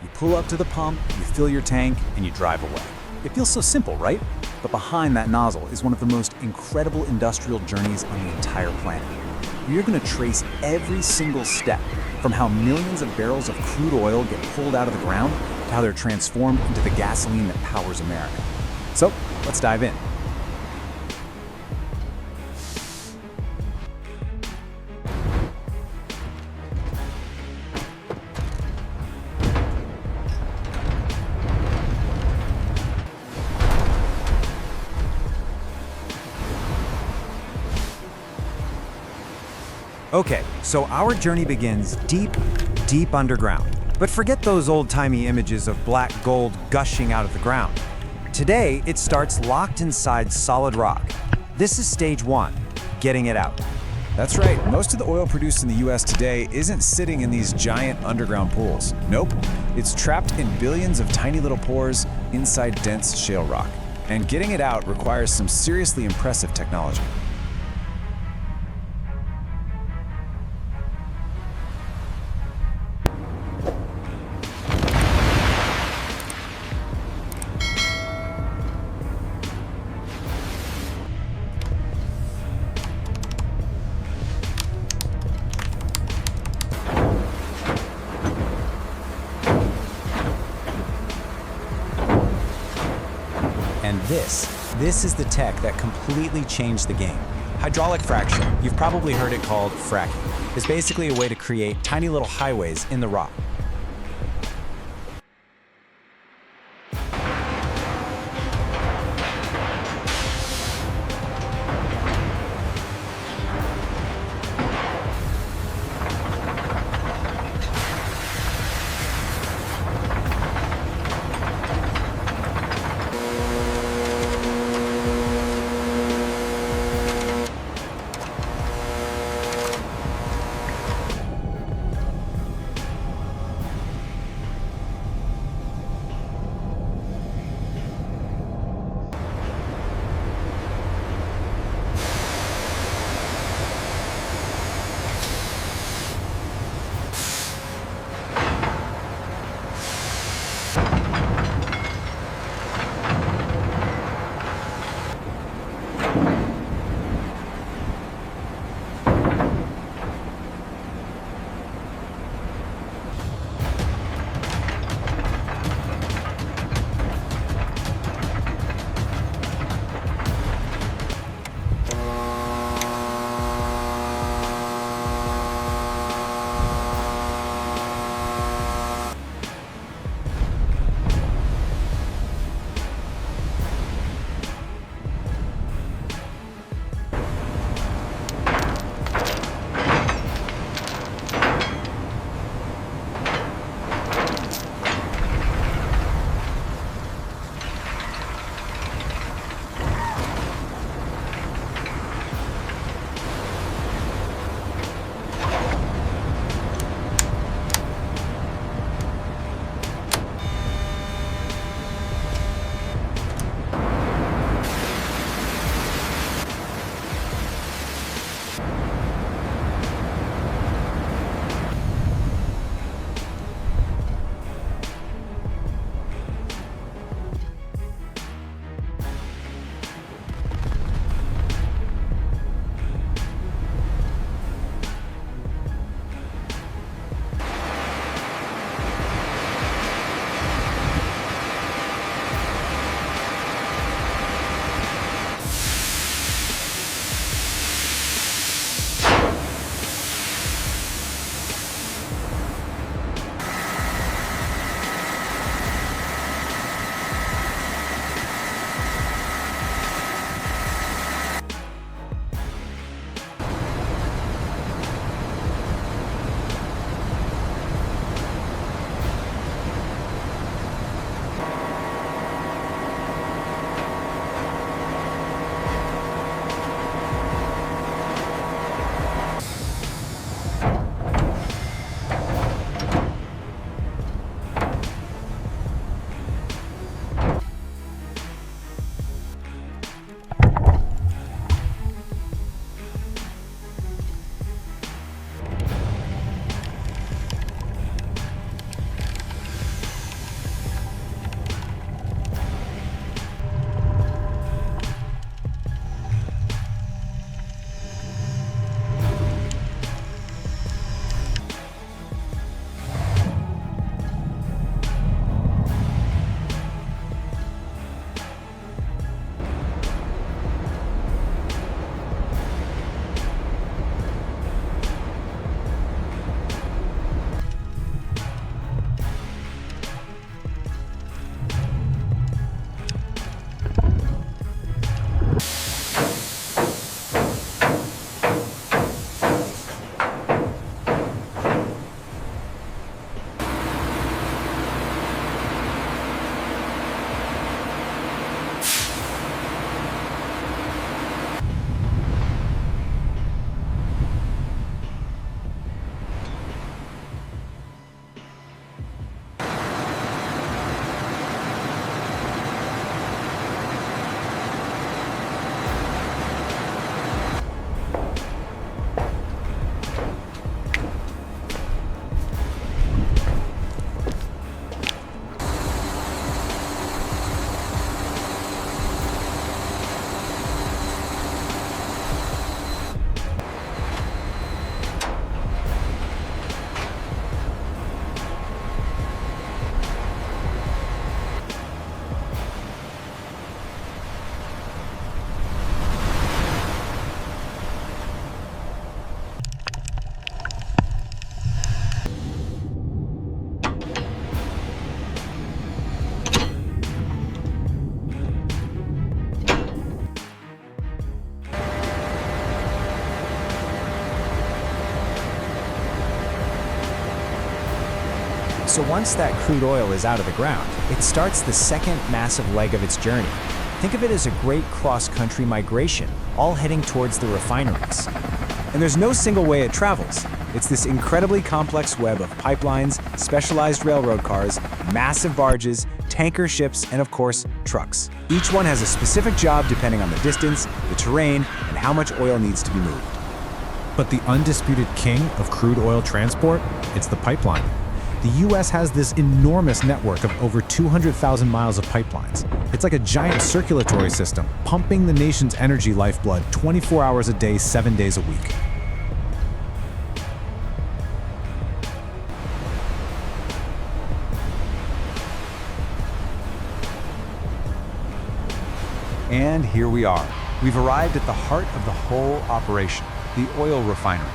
You pull up to the pump, you fill your tank, and you drive away. It feels so simple, right? But behind that nozzle is one of the most incredible industrial journeys on the entire planet. You're going to trace every single step, from how millions of barrels of crude oil get pulled out of the ground to how they're transformed into the gasoline that powers America. So, let's dive in. Okay, so our journey begins deep, deep underground. But forget those old-timey images of black gold gushing out of the ground. Today, it starts locked inside solid rock. This is stage one, getting it out. That's right, most of the oil produced in the US today isn't sitting in these giant underground pools. Nope, it's trapped in billions of tiny little pores inside dense shale rock. And getting it out requires some seriously impressive technology. And this is the tech that completely changed the game. Hydraulic fracturing, you've probably heard it called fracking, is basically a way to create tiny little highways in the rock. So once that crude oil is out of the ground, it starts the second massive leg of its journey. Think of it as a great cross-country migration, all heading towards the refineries. And there's no single way it travels. It's this incredibly complex web of pipelines, specialized railroad cars, massive barges, tanker ships, and of course, trucks. Each one has a specific job depending on the distance, the terrain, and how much oil needs to be moved. But the undisputed king of crude oil transport, it's the pipeline. The U.S. has this enormous network of over 200,000 miles of pipelines. It's like a giant circulatory system, pumping the nation's energy lifeblood 24 hours a day, 7 days a week. And here we are. We've arrived at the heart of the whole operation, the oil refinery.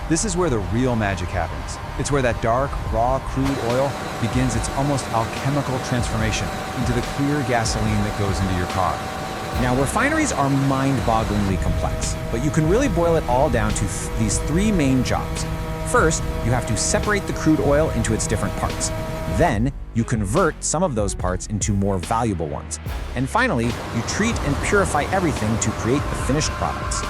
This is where the real magic happens. It's where that dark, raw crude oil begins its almost alchemical transformation into the clear gasoline that goes into your car. Now, refineries are mind-bogglingly complex, but you can really boil it all down to these three main jobs. First, you have to separate the crude oil into its different parts. Then, you convert some of those parts into more valuable ones. And finally, you treat and purify everything to create the finished products.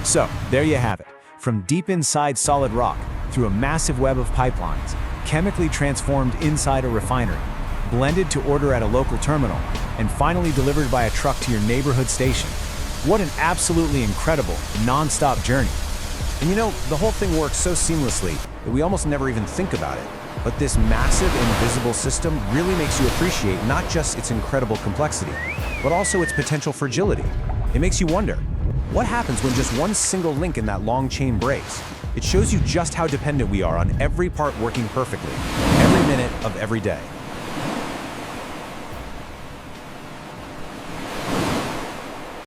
So, there you have it. From deep inside solid rock, through a massive web of pipelines, chemically transformed inside a refinery, blended to order at a local terminal, and finally delivered by a truck to your neighborhood station. What an absolutely incredible, non-stop journey. And you know, the whole thing works so seamlessly that we almost never even think about it. But this massive, invisible system really makes you appreciate not just its incredible complexity, but also its potential fragility. It makes you wonder, what happens when just one single link in that long chain breaks? It shows you just how dependent we are on every part working perfectly, every minute of every day.